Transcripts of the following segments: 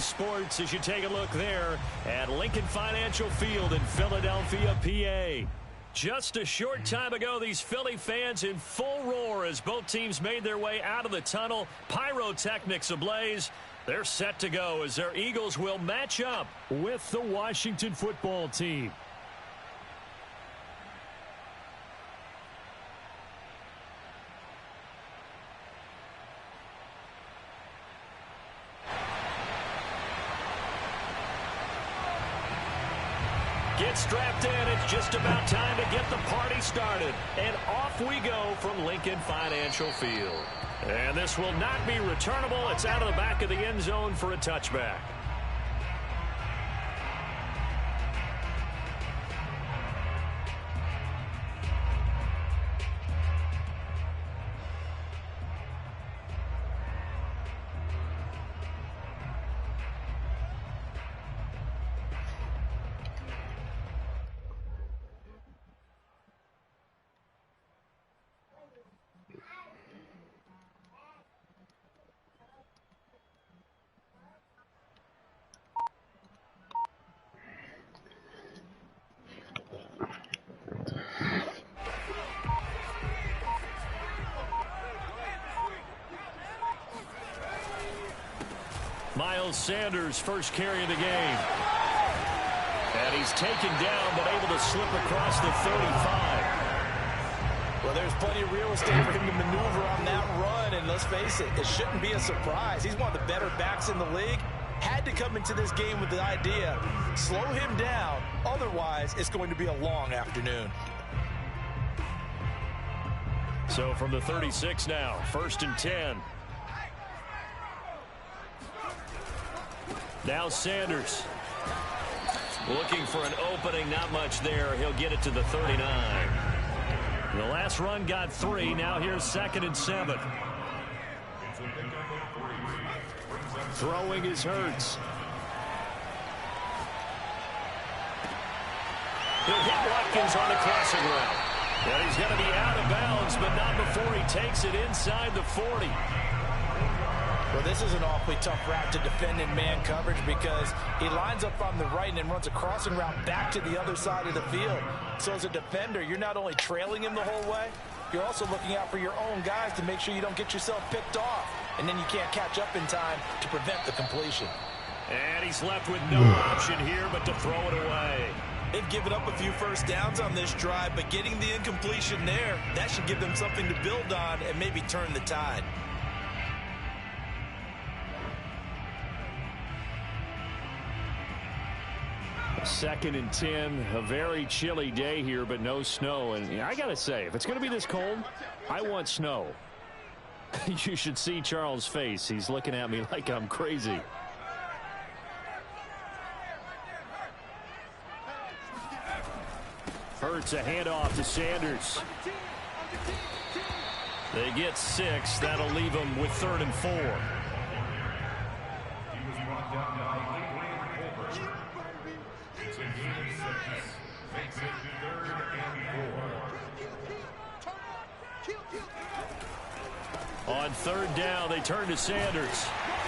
sports as you take a look there at Lincoln Financial Field in Philadelphia, PA. Just a short time ago, these Philly fans in full roar as both teams made their way out of the tunnel. Pyrotechnics ablaze. They're set to go as their Eagles will match up with the Washington football team. Get strapped in. It's just about time to get the party started. And off we go from Lincoln Financial Field. And this will not be returnable. It's out of the back of the end zone for a touchback. Miles Sanders first carry of the game. And he's taken down but able to slip across the 35. Well, there's plenty of real estate for him to maneuver on that run. And let's face it, it shouldn't be a surprise. He's one of the better backs in the league. Had to come into this game with the idea, slow him down. Otherwise, it's going to be a long afternoon. So from the 36 now, 1st and 10. Now Sanders looking for an opening, not much there. He'll get it to the 39. The last run got 3. Now here's 2nd and 7. Throwing is Hurts. He'll hit Watkins on the crossing route. And he's going to be out of bounds, but not before he takes it inside the 40. Well, this is an awfully tough route to defend in man coverage because he lines up on the right and then runs a crossing route back to the other side of the field. So as a defender, you're not only trailing him the whole way, you're also looking out for your own guys to make sure you don't get yourself picked off. And then you can't catch up in time to prevent the completion. And he's left with no option here but to throw it away. They've given up a few first downs on this drive, but getting the incompletion there, that should give them something to build on and maybe turn the tide. 2nd and 10, a very chilly day here, but no snow. And I got to say, if it's going to be this cold, I want snow. You should see Charles' face. He's looking at me like I'm crazy. Hurts a handoff to Sanders. They get 6. That'll leave them with 3rd and 4. On 3rd down, they turn to Sanders.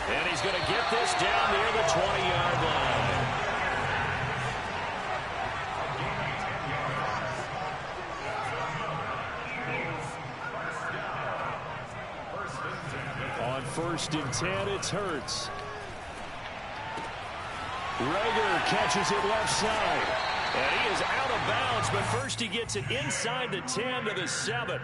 And he's going to get this down near the 20-yard line. On 1st and 10, it's Hurts. Rager catches it left side. And he is out of bounds, but first he gets it inside the 10 to the 7.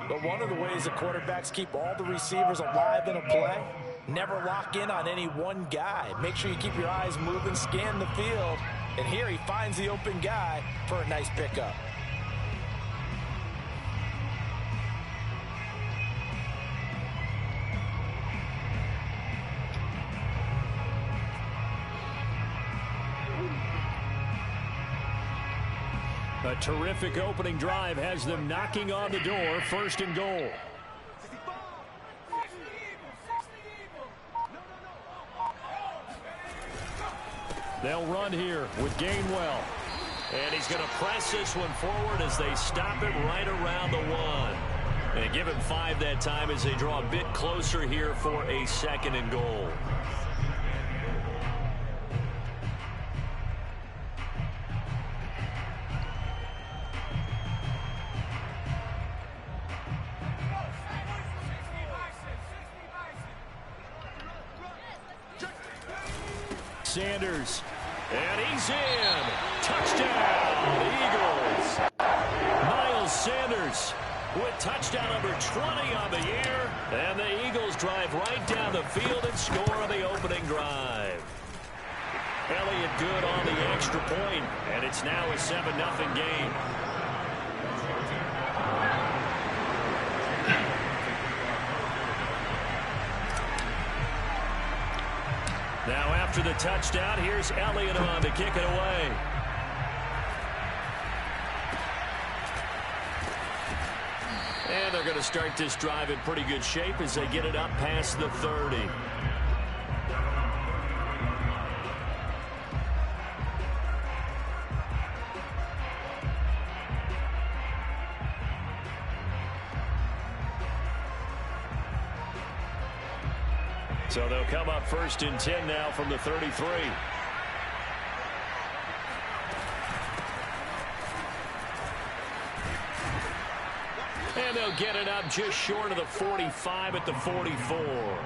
But one of the ways that quarterbacks keep all the receivers alive in a play, never lock in on any one guy. Make sure you keep your eyes moving, scan the field. And here he finds the open guy for a nice pickup. A terrific opening drive has them knocking on the door. 1st and goal. They'll run here with Gainwell. And he's going to press this one forward as they stop it right around the 1. And give him 5 that time as they draw a bit closer here for a 2nd and goal. Sanders. And he's in. Touchdown, Eagles. Miles Sanders with touchdown number 20 on the year. And the Eagles drive right down the field and score on the opening drive. Elliott good on the extra point, and it's now a 7-0 game. Now after the touchdown, here's Elliott on to kick it away. And they're going to start this drive in pretty good shape as they get it up past the 30. So they'll come up 1st and 10 now from the 33. And they'll get it up just short of the 45 at the 44.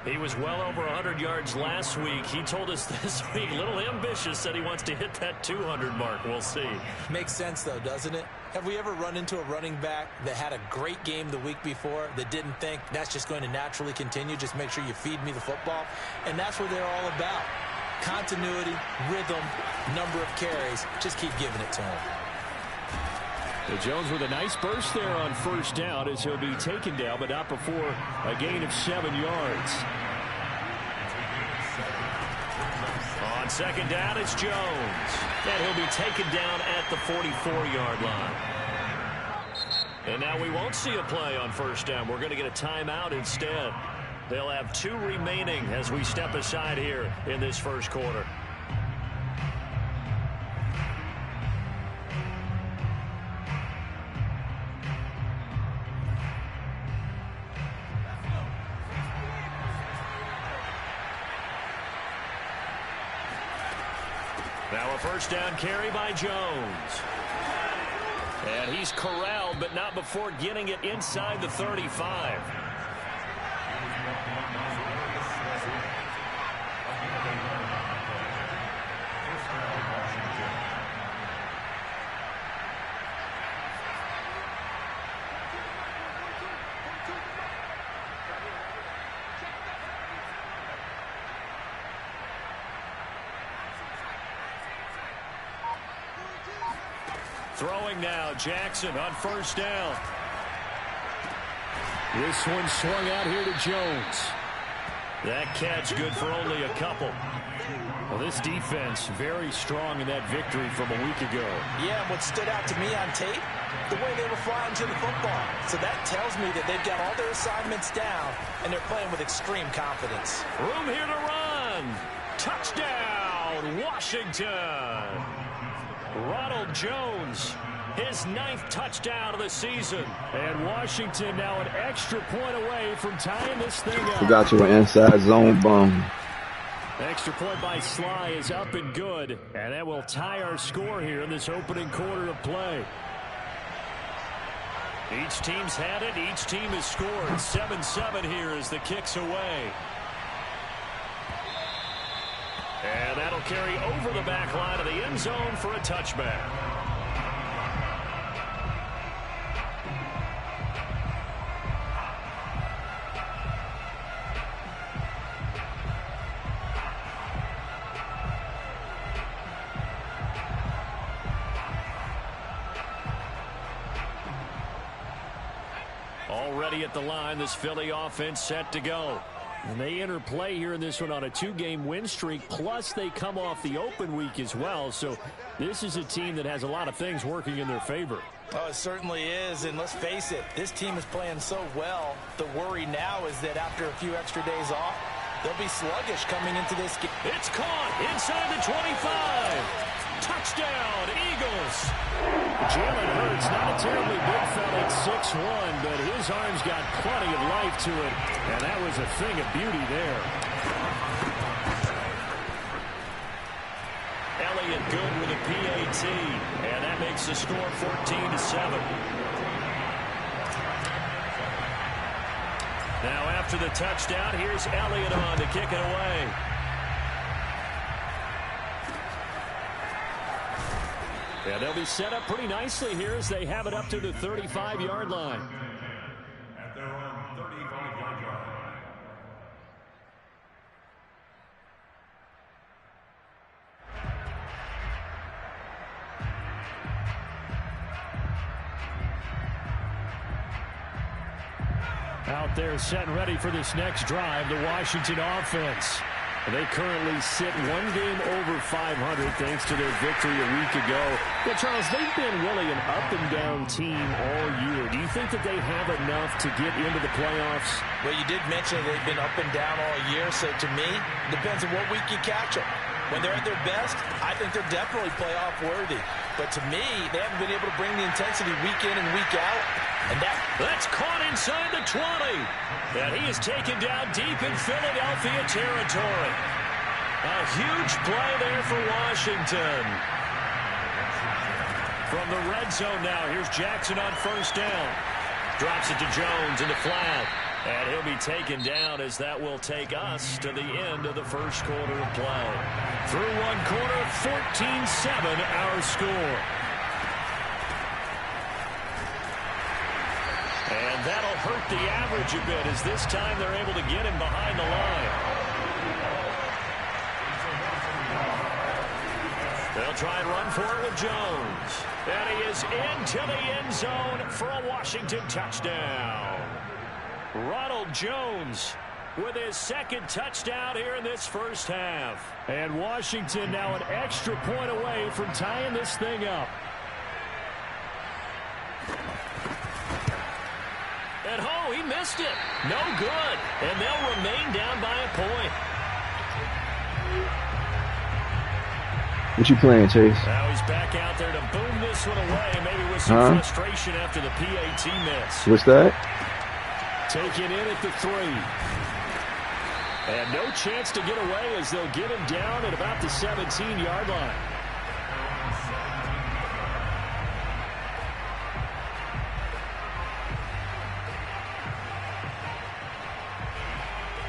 He was well over 100 yards last week. He told us this week, a little ambitious, said he wants to hit that 200 mark. We'll see. Makes sense, though, doesn't it? Have we ever run into a running back that had a great game the week before that didn't think that's just going to naturally continue? Just make sure you feed me the football. And that's what they're all about. Continuity, rhythm, number of carries. Just keep giving it to him. Jones with a nice burst there on 1st down as he'll be taken down, but not before a gain of 7 yards. On 2nd down, it's Jones. And he'll be taken down at the 44-yard line. And now we won't see a play on 1st down. We're going to get a timeout instead. They'll have 2 remaining as we step aside here in this 1st quarter. Now a 1st down carry by Jones. And he's corralled, but not before getting it inside the 35. Throwing now, Jackson on 1st down. This one swung out here to Jones. That catch good for only a couple. Well, this defense very strong in that victory from a week ago. Yeah, what stood out to me on tape, the way they were flying to the football. So that tells me that they've got all their assignments down, and they're playing with extreme confidence. Room here to run. Touchdown, Washington. Ronald Jones, his 9th touchdown of the season. And Washington now an extra point away from tying this thing up. You got your inside zone bum. Extra point by Sly is up and good. And that will tie our score here in this opening quarter of play. Each team's had it. Each team has scored. 7-7 here as the kick's away. And that'll carry over the back line of the end zone for a touchback. Already at the line, this Philly offense set to go. And they interplay here in this one on a 2-game win streak, plus they come off the open week as well. So this is a team that has a lot of things working in their favor. Oh, it certainly is, and let's face it, this team is playing so well. The worry now is that after a few extra days off, they'll be sluggish coming into this game. It's caught inside the 25. Touchdown, Eagles. Jalen Hurts, not a terribly big fella at 6'1", but his arms got plenty of life to it, and that was a thing of beauty there. Elliott good with a PAT, and that makes the score 14-7. Now after the touchdown, here's Elliott on to kick it away. Yeah, they'll be set up pretty nicely here as they have it up to the 35-yard line. At their own 35-yard line. Out there set and ready for this next drive, the Washington offense. They currently sit one game over 500 thanks to their victory a week ago. Well, Charles, they've been really an up-and-down team all year. Do you think that they have enough to get into the playoffs? Well, you did mention they've been up and down all year, so to me, it depends on what week you catch them. When they're at their best, I think they're definitely playoff worthy. But to me, they haven't been able to bring the intensity week in and week out. And that's caught inside the 20. And he is taken down deep in Philadelphia territory. A huge play there for Washington. From the red zone now, here's Jackson on first down. Drops it to Jones in the flat. And he'll be taken down as that will take us to the end of the first quarter of play. Through one quarter, 14-7 our score. And that'll hurt the average a bit as this time they're able to get him behind the line. They'll try and run for it with Jones. And he is into the end zone for a Washington touchdown. Ronald Jones with his second touchdown here in this first half. And Washington now an extra point away from tying this thing up. And oh, he missed it. No good. And they'll remain down by a point. What you playing, Chase? Now he's back out there to boom this one away, maybe with some frustration after the PAT miss. What's that? Taken in at the 3. And no chance to get away as they'll get him down at about the 17-yard line.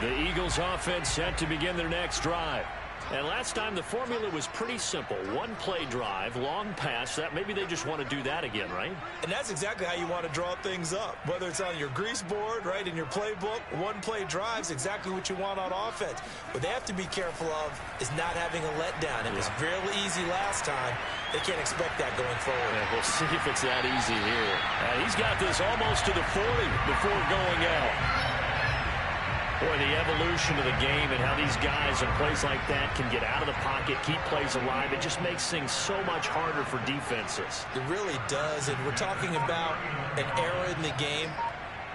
The Eagles offense set to begin their next drive. And last time the formula was pretty simple. One play drive, long pass. That maybe they just want to do that again, right? And that's exactly how you want to draw things up. Whether it's on your grease board, right, in your playbook, one play drive's exactly what you want on offense. What they have to be careful of is not having a letdown. It was really easy last time. They can't expect that going forward. Yeah, we'll see if it's that easy here. He's got this almost to the 40 before going out. Boy, the evolution of the game and how these guys in plays like that can get out of the pocket, keep plays alive, it just makes things so much harder for defenses. It really does, and we're talking about an era in the game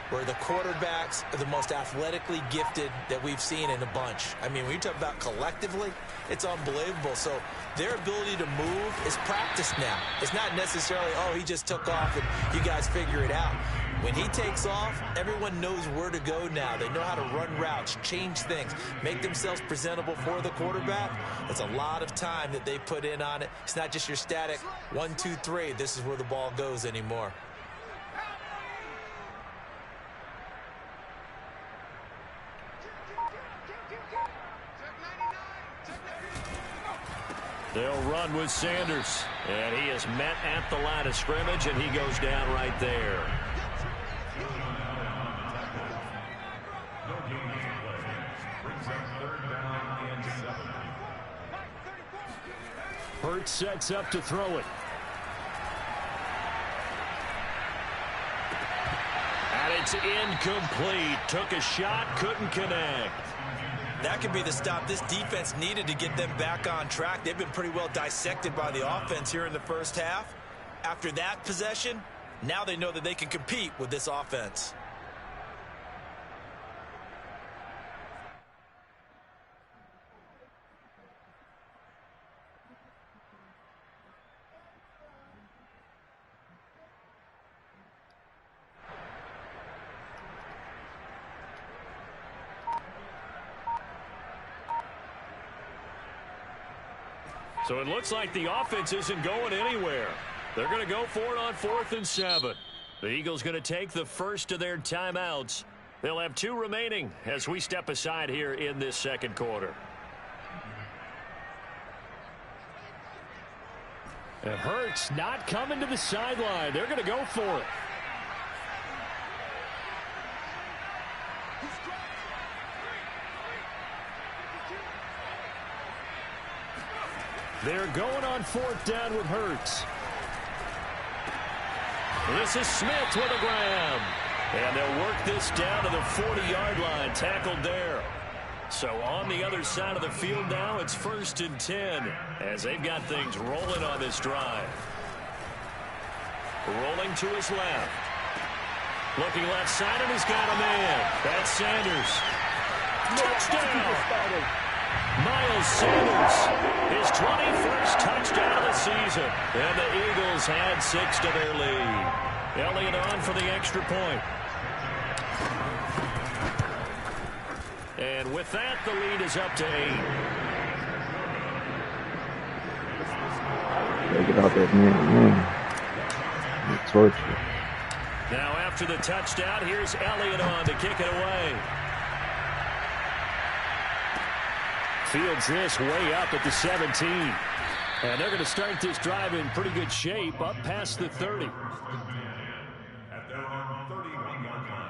where the quarterbacks are the most athletically gifted that we've seen in a bunch. I mean, when you talk about collectively, it's unbelievable. So their ability to move is practiced now. It's not necessarily, oh, he just took off and you guys figure it out. When he takes off, everyone knows where to go now. They know how to run routes, change things, make themselves presentable for the quarterback. That's a lot of time that they put in on it. It's not just your static 1, 2, 3. This is where the ball goes anymore. They'll run with Sanders. And he is met at the line of scrimmage, and he goes down right there. Hurts sets up to throw it. And it's incomplete. Took a shot, couldn't connect. That could be the stop this defense needed to get them back on track. They've been pretty well dissected by the offense here in the first half. After that possession, now they know that they can compete with this offense. So it looks like the offense isn't going anywhere. They're going to go for it on 4th and 7. The Eagles going to take the first of their timeouts. They'll have 2 remaining as we step aside here in this second quarter. It hurts not coming to the sideline. They're going to go for it. They're going on 4th down with Hurts. This is Smith with a grab. And they'll work this down to the 40-yard line. Tackled there. So on the other side of the field now, it's 1st and 10 as they've got things rolling on this drive. Rolling to his left. Looking left side, and he's got a man. That's Sanders. Touchdown! Miles Sanders, his 21st touchdown of the season. And the Eagles had 6 to their lead. Elliott on for the extra point. And with that, the lead is up to 8. Get out there, man. Torture. Now after the touchdown, here's Elliott on to kick it away. Fields this way up at the 17. And they're going to start this drive in pretty good shape up past the 30. At their own 31-yard line.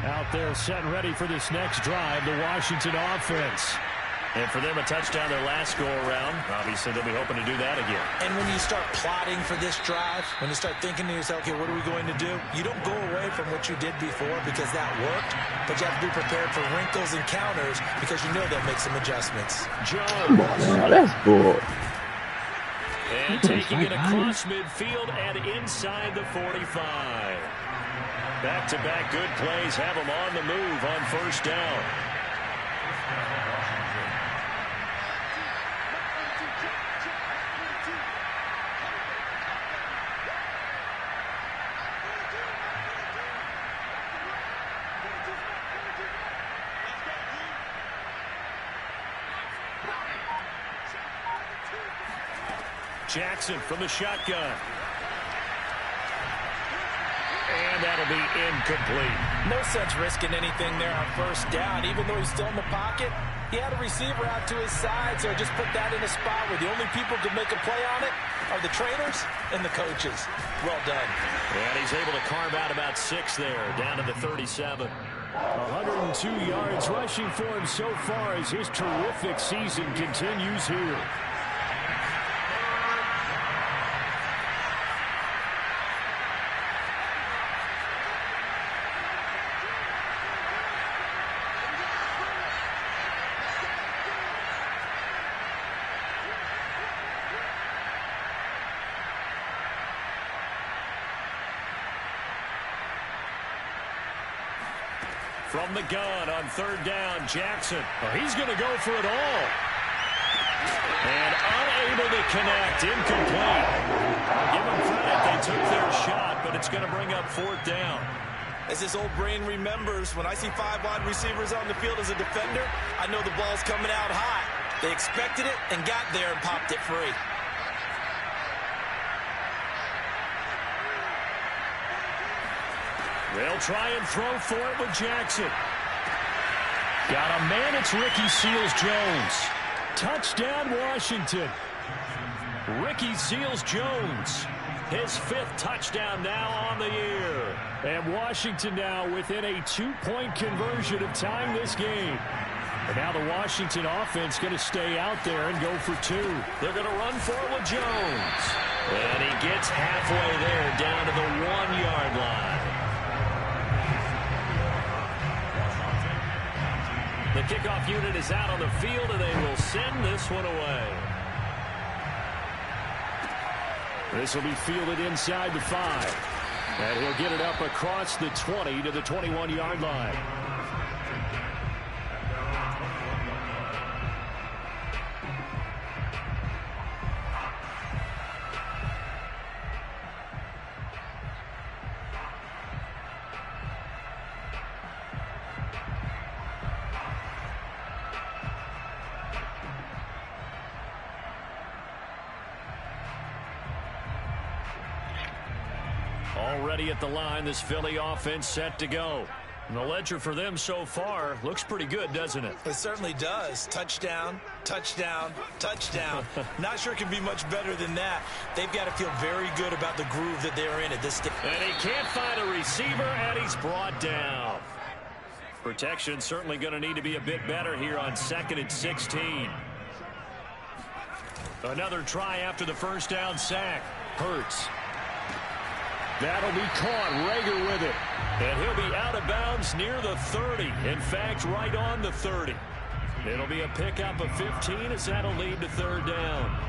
Out there set and ready for this next drive, the Washington offense. And for them, a touchdown their last go-around. Obviously, they'll be hoping to do that again. And when you start plotting for this drive, when you start thinking to yourself, okay, what are we going to do? You don't go away from what you did before because that worked, but you have to be prepared for wrinkles and counters because you know they'll make some adjustments. Come on, man. That's bull. And taking it across midfield and inside the 45. Back-to-back good plays have them on the move on 1st down. Jackson from the shotgun. And that'll be incomplete. No sense risking anything there on 1st down. Even though he's still in the pocket, he had a receiver out to his side, so just put that in a spot where the only people who can make a play on it are the trainers and the coaches. Well done. And he's able to carve out about 6 there, down to the 37. 102 yards rushing for him so far as his terrific season continues here. From the gun on 3rd down, Jackson. Oh, he's going to go for it all. And unable to connect, incomplete. I'll give them credit, they took their shot, but it's going to bring up 4th down. As this old brain remembers, when I see 5 wide receivers on the field as a defender, I know the ball's coming out high. They expected it and got there and popped it free. They'll try and throw for it with Jackson. Got a man, it's Ricky Seals-Jones. Touchdown, Washington. Ricky Seals-Jones, his 5th touchdown now on the year. And Washington now within a 2-point conversion of tying this game. And now the Washington offense going to stay out there and go for 2. They're going to run for it with Jones. And he gets halfway there down to the 1-yard line. The kickoff unit is out on the field, and they will send this one away. This will be fielded inside the 5. And he'll get it up across the 20 to the 21-yard line. Already at the line, this Philly offense set to go. And the ledger for them so far looks pretty good, doesn't it? It certainly does. Touchdown, touchdown, touchdown. Not sure it can be much better than that. They've got to feel very good about the groove that they're in at this stage. And he can't find a receiver, and he's brought down. Protection certainly going to need to be a bit better here on 2nd and 16. Another try after the first down sack. Hurts. That'll be caught. Rager with it. And he'll be out of bounds near the 30. In fact, right on the 30. It'll be a pickup of 15 as that'll lead to 3rd down.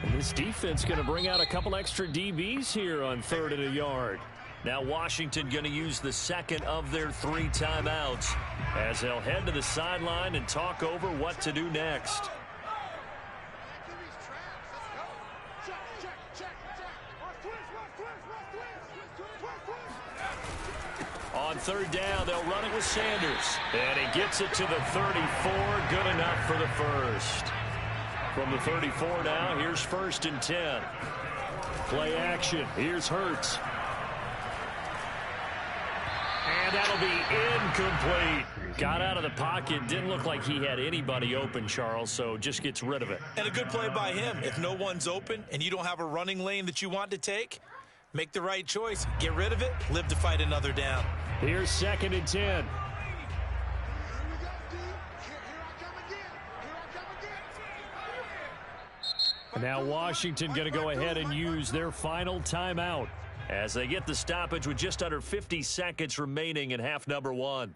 And this defense going to bring out a couple extra DBs here on 3rd and a yard. Now Washington going to use the second of their 3 timeouts as they'll head to the sideline and talk over what to do next. On 3rd down, they'll run it with Sanders. And he gets it to the 34. Good enough for the first. From the 34 now, here's 1st and 10. Play action. Here's Hurts. And that'll be incomplete. Got out of the pocket. Didn't look like he had anybody open, Charles, so just gets rid of it. And a good play by him. If no one's open and you don't have a running lane that you want to take, make the right choice. Get rid of it. Live to fight another down. Here's 2nd and 10. And now Washington going to go ahead and use their final timeout as they get the stoppage with just under 50 seconds remaining in half number 1.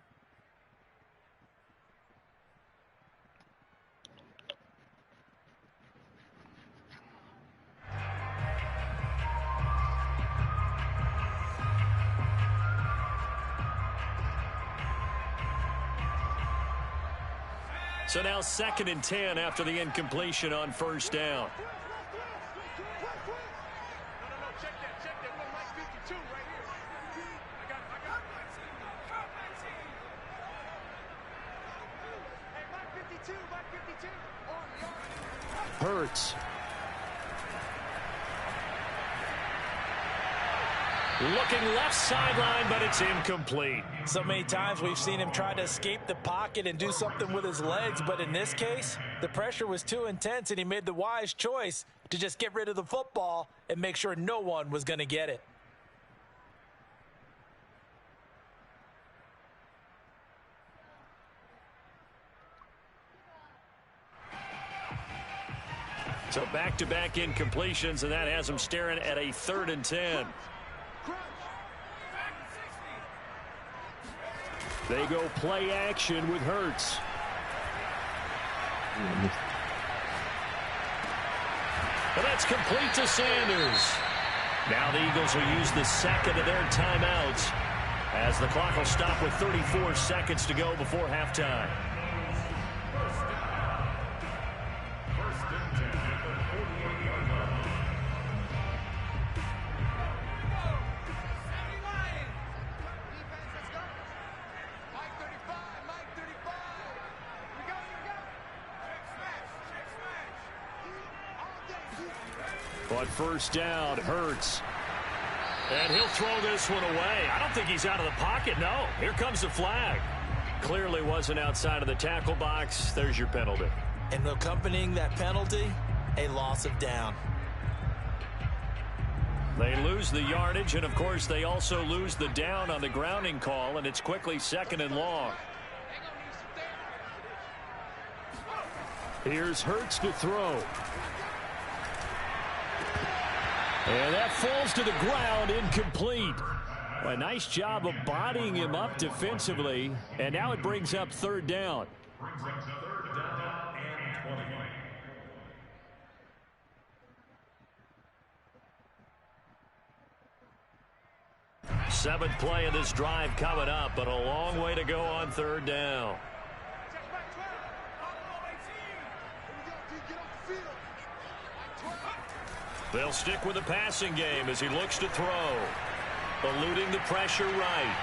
So now 2nd and 10 after the incompletion on 1st down. Hurts. Looking left sideline, but it's incomplete. So many times we've seen him try to escape the pocket and do something with his legs, but in this case, the pressure was too intense, and he made the wise choice to just get rid of the football and make sure no one was going to get it. So back-to-back incompletions, and that has him staring at a 3rd and 10. They go play action with Hurts. But that's complete to Sanders. Now the Eagles will use the second of their timeouts as the clock will stop with 34 seconds to go before halftime. On 1st down, Hurts. And he'll throw this one away. I don't think he's out of the pocket. No, here comes the flag. Clearly wasn't outside of the tackle box. There's your penalty. And accompanying that penalty, a loss of down. They lose the yardage, and of course they also lose the down on the grounding call, and it's quickly 2nd and long. Here's Hurts to throw. And that falls to the ground, incomplete. A nice job of bodying him up defensively, and now it brings up 3rd down. Brings up 3rd down and 20. 7th play of this drive coming up, but a long way to go on 3rd down. They'll stick with the passing game as he looks to throw. Eluding the pressure right.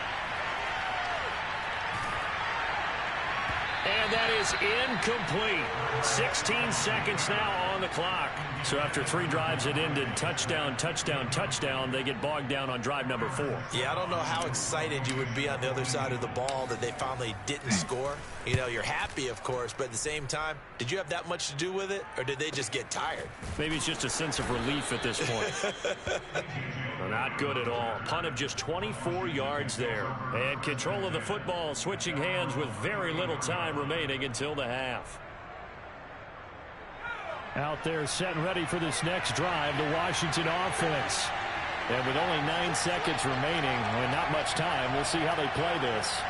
And that is incomplete. 16 seconds now on the clock. So after 3 drives that ended touchdown, touchdown, touchdown, they get bogged down on drive number 4. Yeah, I don't know how excited you would be on the other side of the ball that they finally didn't score. You know, you're happy, of course, but at the same time, did you have that much to do with it, or did they just get tired? Maybe it's just a sense of relief at this point. Well, not good at all. Punt of just 24 yards there. And control of the football, switching hands with very little time remaining until the half. Out there set and ready for this next drive, the Washington offense. And with only 9 seconds remaining and not much time, we'll see how they play this.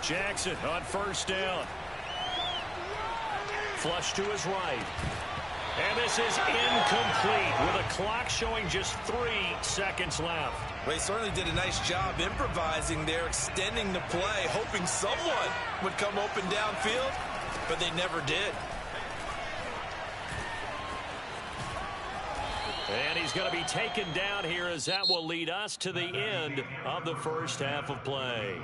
Jackson on first down. Flush to his right. And this is incomplete with a clock showing just 3 seconds left. Well, he certainly did a nice job improvising there, extending the play, hoping someone would come open downfield, but they never did. And he's going to be taken down here as that will lead us to the end of the first half of play.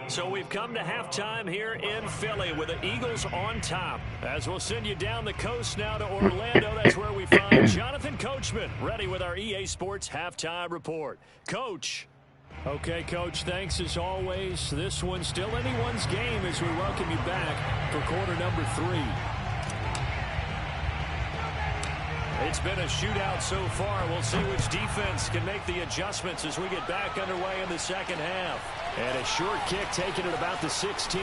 So we've come to halftime here in Philly with the Eagles on top. As we'll send you down the coast now to Orlando, that's where we find Jonathan Coachman ready with our EA Sports Halftime Report. Coach. Okay, Coach, thanks as always. This one's still anyone's game as we welcome you back for quarter number 3. It's been a shootout so far. We'll see which defense can make the adjustments as we get back underway in the second half. And a short kick taken at about the 16.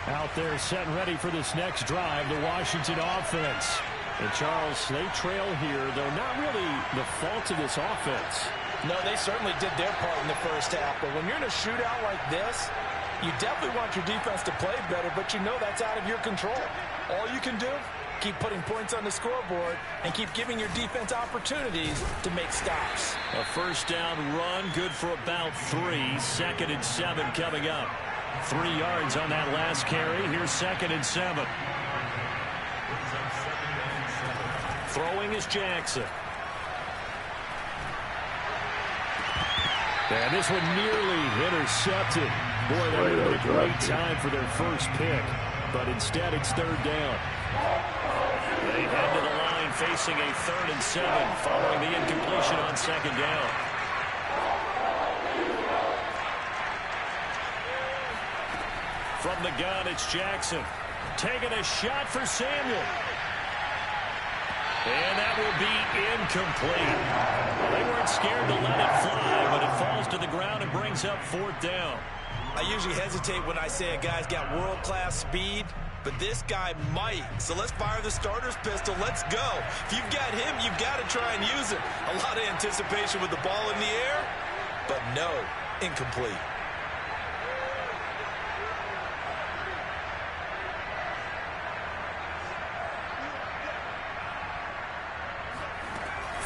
Out there set and ready for this next drive, the Washington offense. And Charles, they trail here, though not really the fault of this offense. No, they certainly did their part in the first half, but when you're in a shootout like this, you definitely want your defense to play better, but you know that's out of your control. All you can do, keep putting points on the scoreboard and keep giving your defense opportunities to make stops. A first down run, good for about 3. 2nd and 7 coming up. 3 yards on that last carry. Here's 2nd and 7. Throwing is Jackson. And this one nearly intercepted. Boy, that would have been a great time for their first pick. But instead, it's 3rd down. They head to the line facing a 3rd and 7 following the incompletion on 2nd down. From the gun, it's Jackson. Taking a shot for Samuel. And that will be incomplete. They weren't scared to let it fly, but it falls to the ground and brings up 4th down. I usually hesitate when I say a guy's got world-class speed, but this guy might. So let's fire the starter's pistol. Let's go. If you've got him, you've got to try and use it. A lot of anticipation with the ball in the air, but no, incomplete.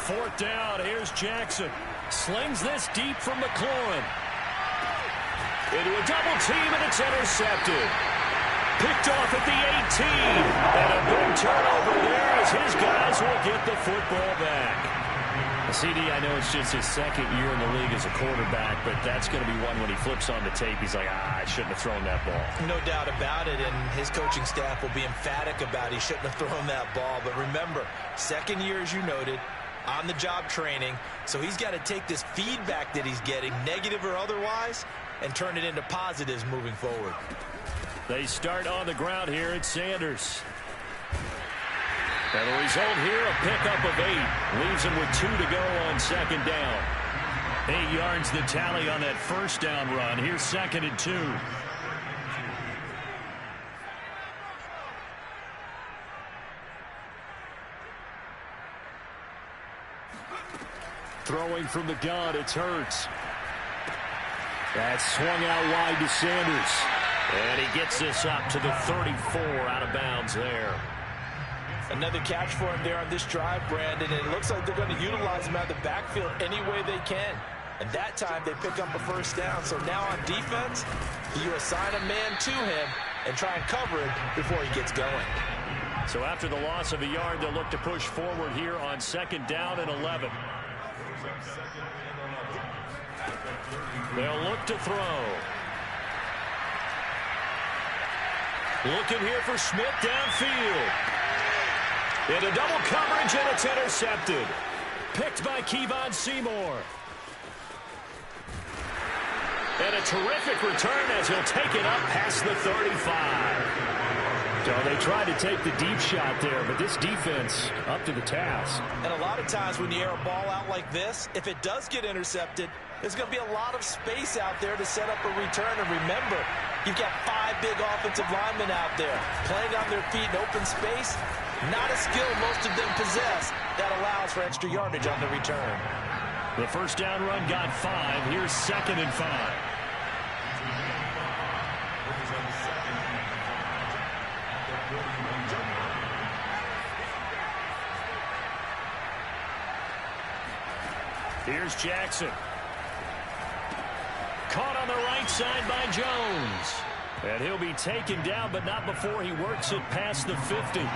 Fourth down, here's Jackson. Slings this deep from McLaurin. Into a double team, and it's intercepted. Picked off at the 18. And a big turnover there as his guys will get the football back. CD, I know it's just his 2nd year in the league as a quarterback, but that's going to be one when he flips on the tape. He's like, I shouldn't have thrown that ball. No doubt about it, and his coaching staff will be emphatic about he shouldn't have thrown that ball. But remember, 2nd year, as you noted, on-the-job training, so he's got to take this feedback that he's getting, negative or otherwise, and turn it into positives moving forward. They start on the ground here at Sanders. And the result here, a pickup of 8. Leaves him with 2 to go on 2nd down. 8 yards the tally on that first down run. Here's 2nd and 2. Throwing from the gun, it's Hurts. That's swung out wide to Sanders. And he gets this up to the 34 out of bounds there. Another catch for him there on this drive, Brandon, and it looks like they're going to utilize him out of the backfield any way they can. And that time they pick up a first down. So now on defense, you assign a man to him and try and cover it before he gets going. So after the loss of a yard, they'll look to push forward here on 2nd down and 11. They'll look to throw. Looking here for Smith downfield. Into double coverage, and it's intercepted. Picked by Kevon Seymour. And a terrific return as he'll take it up past the 35. So they tried to take the deep shot there, but this defense up to the task. And a lot of times when you air a ball out like this, if it does get intercepted, there's going to be a lot of space out there to set up a return. And remember, you've got 5 big offensive linemen out there playing on their feet in open space. Not a skill most of them possess that allows for extra yardage on the return. The first down run got 5. Here's 2nd and 5. Here's Jackson. Caught on the right side by Jones. And he'll be taken down, but not before he works it past the 50.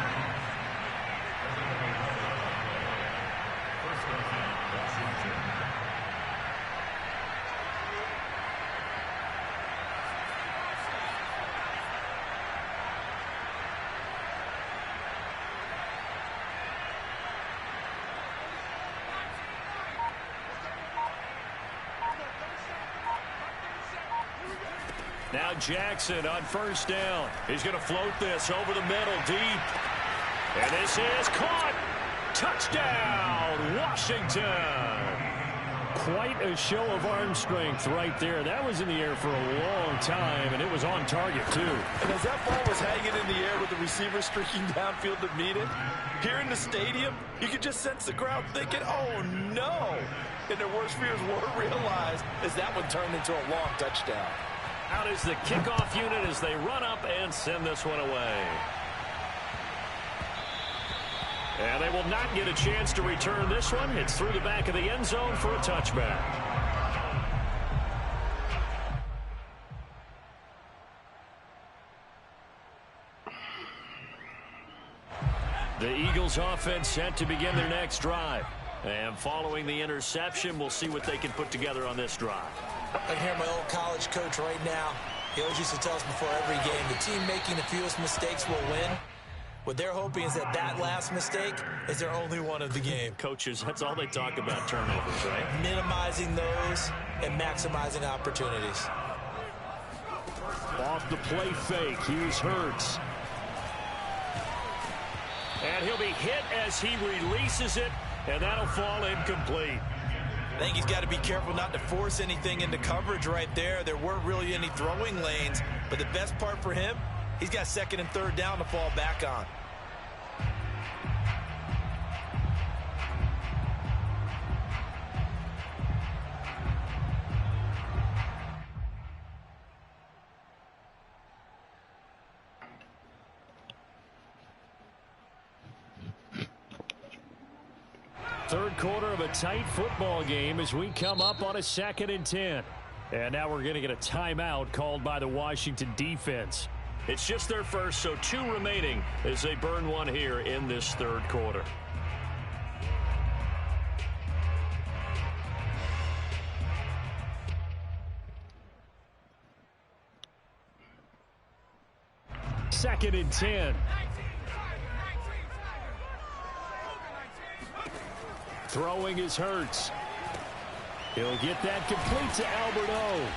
Now Jackson on first down. He's going to float this over the middle deep. And this is caught. Touchdown, Washington. Quite a show of arm strength right there. That was in the air for a long time, and it was on target, too. And as that ball was hanging in the air with the receiver streaking downfield to meet it, here in the stadium, you could just sense the crowd thinking, oh, no. And their worst fears were realized as that one turned into a long touchdown. Out is the kickoff unit as they run up and send this one away. And they will not get a chance to return this one. It's through the back of the end zone for a touchback. The Eagles offense set to begin their next drive. And following the interception, we'll see what they can put together on this drive. I can hear my old college coach right now. He always used to tell us before every game, the team making the fewest mistakes will win. What they're hoping is that that last mistake is their only one of the game. Coaches, that's all they talk about, turnovers, right? Minimizing those and maximizing opportunities. Off the play fake, here's Hurts. And he'll be hit as he releases it, and that'll fall incomplete. I think he's got to be careful not to force anything into coverage right there. There weren't really any throwing lanes, but the best part for him, he's got 2nd and 3rd down to fall back on. Third quarter of a tight football game as we come up on a 2nd and 10. And now we're going to get a timeout called by the Washington defense. It's just their first, so 2 remaining as they burn one here in this third quarter. Second and 10. Throwing is Hurts. He'll get that complete to Albert O.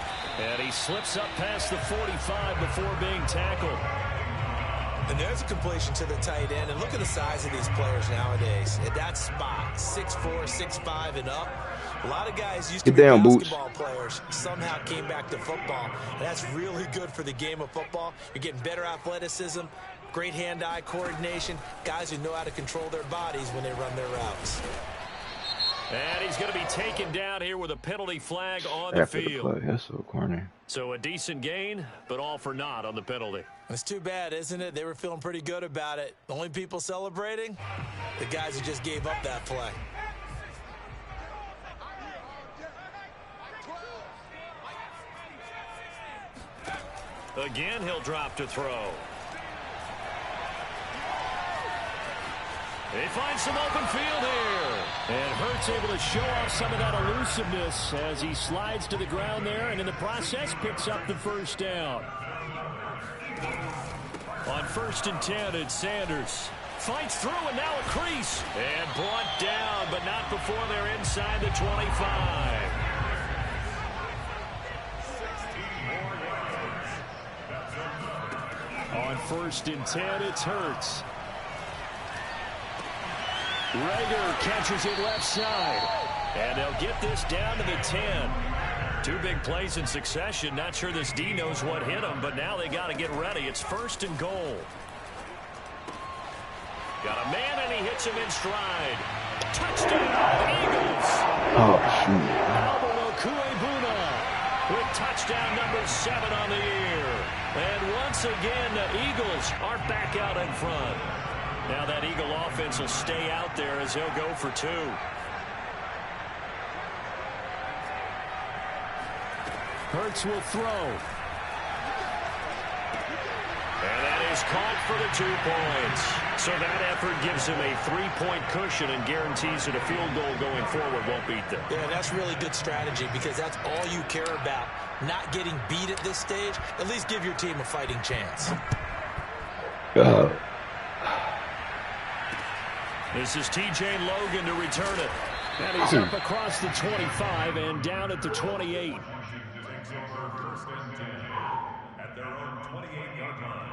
And he slips up past the 45 before being tackled. And there's a completion to the tight end. And look at the size of these players nowadays. At that spot, 6'4", 6'5", and up. A lot of guys used to be basketball players. Somehow came back to football. And that's really good for the game of football. You're getting better athleticism, great hand-eye coordination, guys who know how to control their bodies when they run their routes. And he's going to be taken down here with a penalty flag on the field. That's so corny. So a decent gain, but all for naught on the penalty. It's too bad, isn't it? They were feeling pretty good about it. The only people celebrating, the guys who just gave up that play. Again, he'll drop to throw. They find some open field here. And Hurts able to show off some of that elusiveness as he slides to the ground there, and in the process picks up the first down. On 1st and 10, it's Sanders. Fights through and now a crease. And brought down, but not before they're inside the 25. On 1st and 10, it's Hurts. Rager catches it left side. And they'll get this down to the 10. 2 big plays in succession. Not sure this D knows what hit him, but now they got to get ready. It's 1st and goal. Got a man, and he hits him in stride. Touchdown, Eagles. Oh, shoot. Albert Okuebuna with touchdown number 7 on the year. And once again, the Eagles are back out in front. Now that Eagle offense will stay out there as they'll go for 2. Hurts will throw. And that is caught for the 2 points. So that effort gives him a 3-point cushion and guarantees that a field goal going forward won't beat them. Yeah, that's really good strategy because that's all you care about. Not getting beat at this stage. At least give your team a fighting chance. This is T.J. Logan to return it. And he's up across the 25 and down at the 28. Takes over 1st and 10 at their own 28-yard line.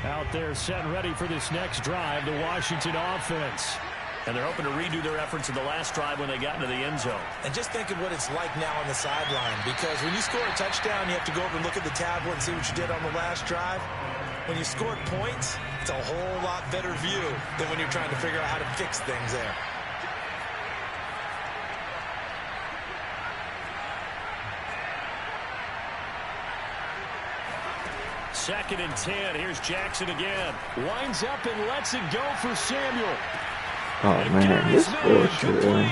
Out there set and ready for this next drive, the Washington offense. And they're hoping to redo their efforts in the last drive when they got into the end zone. And just think of what it's like now on the sideline, because when you score a touchdown, you have to go over and look at the tablet and see what you did on the last drive. When you scored points, it's a whole lot better view than when you're trying to figure out how to fix things there. Second and 10. Here's Jackson again. Winds up and lets it go for Samuel. Oh, man, this bullshit.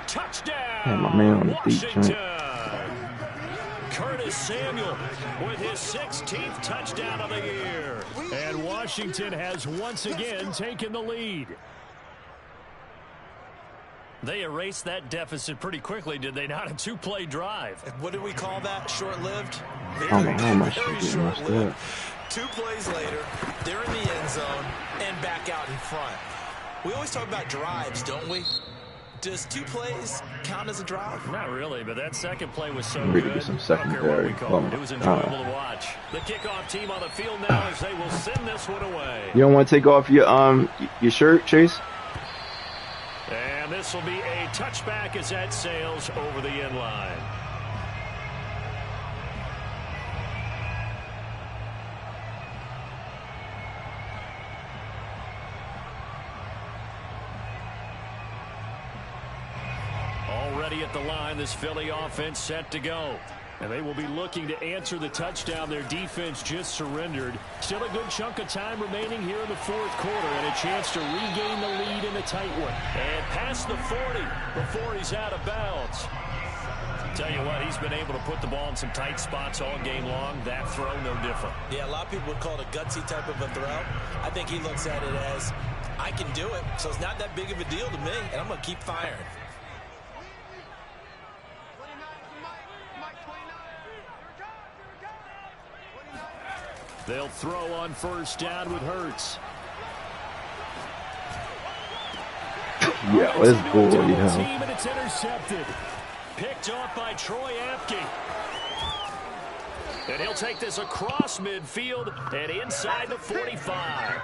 Touchdown. Had my man on the deep Washington. Curtis Samuel with his 16th touchdown of the year. And Washington has once again taken the lead. They erased that deficit pretty quickly, did they not? A 2-play drive. What do we call that? Short-lived? Very short-lived. 2 plays later, they're in the end zone and back out in front. We always talk about drives, don't we? Does 2 plays count as a drive? Not really, but that second play was so Really good. some secondary. It was enjoyable to watch. The kickoff team on the field now as they will send this one away. You don't want to take off your shirt, Chase? And this will be a touchback as that sails over the end line. Already at the line, this Philly offense set to go. And they will be looking to answer the touchdown their defense just surrendered. Still a good chunk of time remaining here in the 4th quarter and a chance to regain the lead in a tight one. And past the 40 before he's out of bounds. Tell you what, he's been able to put the ball in some tight spots all game long. That throw, no different. Yeah, a lot of people would call it a gutsy type of a throw. I think he looks at it as, I can do it, so it's not that big of a deal to me, and I'm going to keep firing. They'll throw on 1st down with Hurts. Yeah, let's go. Yeah. Team and it's intercepted. Picked off by Troy Apke. And he'll take this across midfield and inside the 45.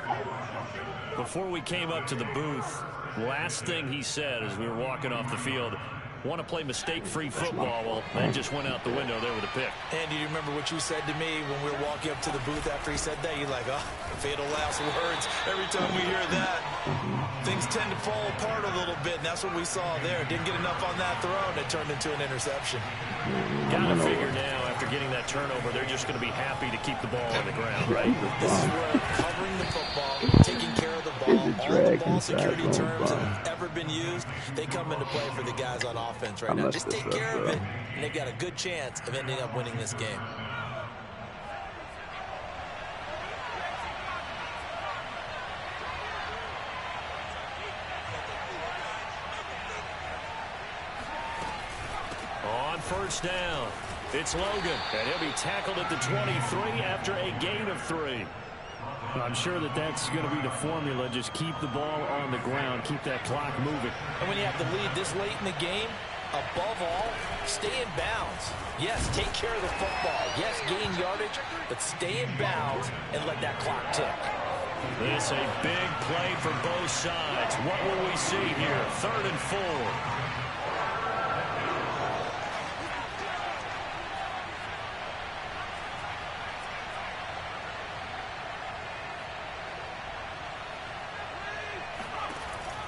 Before we came up to the booth, last thing he said as we were walking off the field, want to play mistake-free football. Well, that just went out the window there with a pick. And do you remember what you said to me when we were walking up to the booth after he said that? You're like, oh, fatal last words. Every time we hear that, things tend to fall apart a little bit, and that's what we saw there. Didn't get enough on that throw, and it turned into an interception. Got to figure now, after getting that turnover, they're just going to be happy to keep the ball on the ground, right? This is where covering the football, taking care of the ball, all the drag ball inside security zone terms that bomb. have ever been used, they come into play for the guys on offense right I now. messed Just this take up, care of bro. it, and they've got a good chance of ending up winning this game. On first down, it's Logan, and he'll be tackled at the 23 after a gain of 3. I'm sure that that's going to be the formula. Just keep the ball on the ground, keep that clock moving. And when you have the lead this late in the game, above all, stay in bounds. Yes, take care of the football. Yes, gain yardage, but stay in bounds and let that clock tick. This a big play for both sides. What will we see here? 3rd and 4.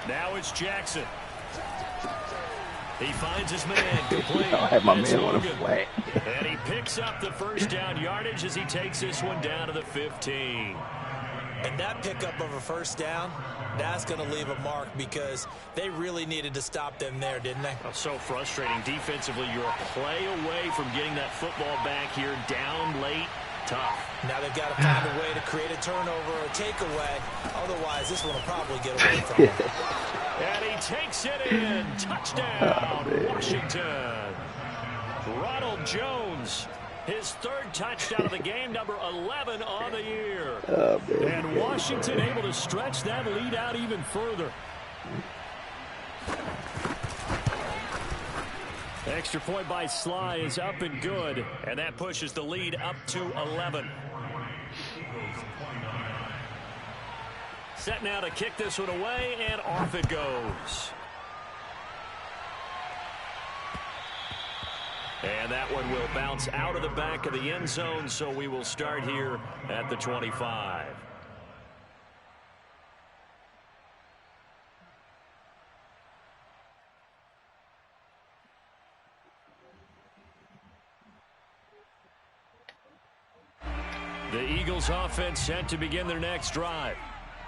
Now it's Jackson. He finds his man complete. I had my It's man on a Logan. flat. And he picks up the first down yardage as he takes this one down to the 15. And that pickup of a first down, that's going to leave a mark because they really needed to stop them there, didn't they? Oh, so frustrating. Defensively, you're a play away from getting that football back here down late. Tough. Now they've got to find a way to create a turnover or a takeaway. Otherwise, this one will probably get away from them. And he takes it in. Touchdown, Washington. Ronald Jones, his 3rd touchdown of the game, number 11 on the year. And Washington able to stretch that lead out even further. Extra point by Sly is up and good. And that pushes the lead up to 11. Set now to kick this one away, and off it goes. And that one will bounce out of the back of the end zone, so we will start here at the 25. The Eagles offense set to begin their next drive.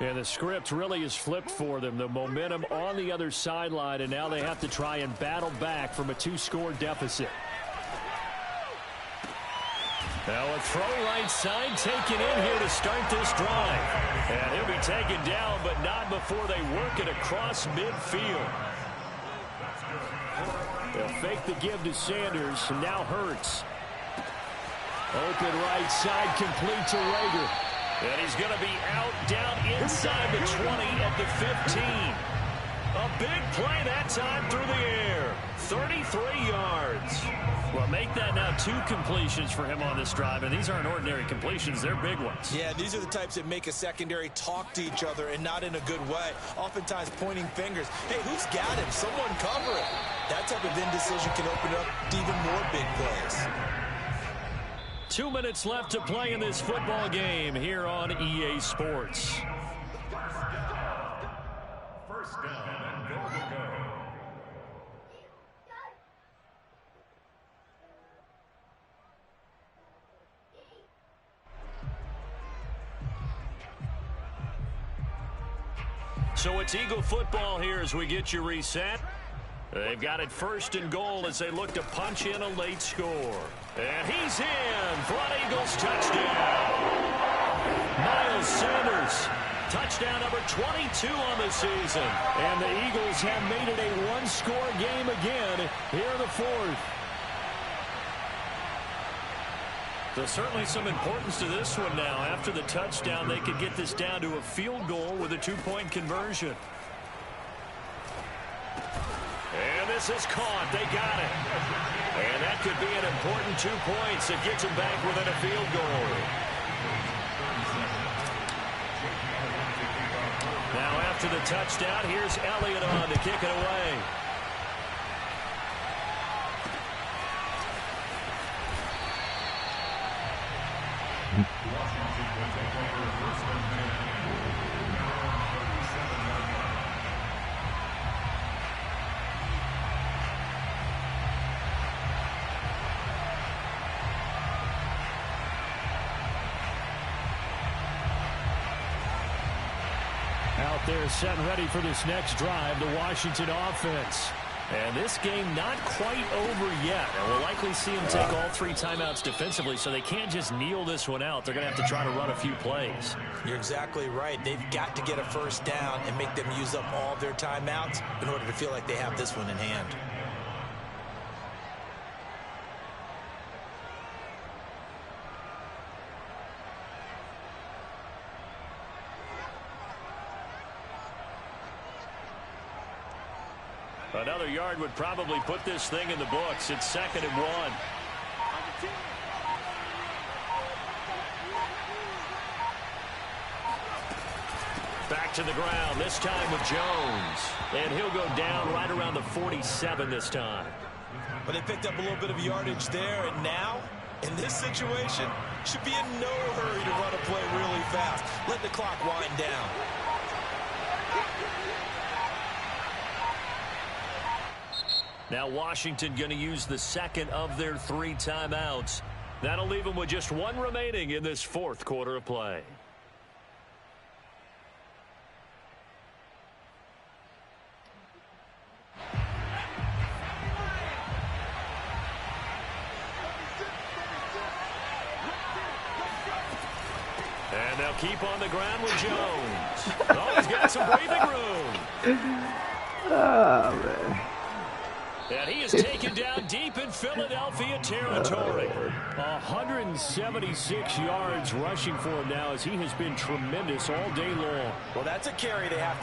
And the script really is flipped for them. The momentum on the other sideline, and now they have to try and battle back from a 2-score deficit. Now a throw right side taken in here to start this drive. And he'll be taken down, but not before they work it across midfield. They'll fake the give to Sanders, and now Hurts. Open right side, complete to Rager. And he's going to be out down inside the 20 at the 15. A big play that time through the air. 33 yards. Well, make that now 2 completions for him on this drive, and these aren't ordinary completions. They're big ones. Yeah, these are the types that make a secondary talk to each other and not in a good way. Oftentimes pointing fingers. Hey, who's got him? Someone cover it. That type of indecision can open up to even more big plays. 2 minutes left to play in this football game here on EA Sports. First down and goal to go. So it's Eagle football here as we get you reset. They've got it 1st and goal as they look to punch in a late score. And he's in for an Eagles touchdown. Miles Sanders, touchdown number 22 on the season. And the Eagles have made it a 1-score game again here in the 4th. There's certainly some importance to this one now. After the touchdown, they could get this down to a field goal with a 2-point conversion. And this is caught. They got it. And that could be an important 2 points that gets them back within a field goal. Now after the touchdown, here's Elliott on to kick it away. They're set and ready for this next drive, the Washington offense. And this game not quite over yet. And we'll likely see them take all 3 timeouts defensively, so they can't just kneel this one out. They're going to have to try to run a few plays. You're exactly right. They've got to get a first down and make them use up all their timeouts in order to feel like they have this one in hand. Another yard would probably put this thing in the books. It's 2nd and 1. Back to the ground, this time with Jones. And he'll go down right around the 47 this time. But they picked up a little bit of yardage there, and now, in this situation, should be in no hurry to run a play really fast. Let the clock wind down. Now Washington going to use the 2nd of their 3 timeouts. That'll leave them with just 1 remaining in this 4th quarter of play. And they'll keep on the ground with Jones. Oh, he's got some breathing room. Oh, man. And he is taken down deep in Philadelphia territory. 176 yards rushing for him now, as he has been tremendous all day long. Well, that's a carry they have to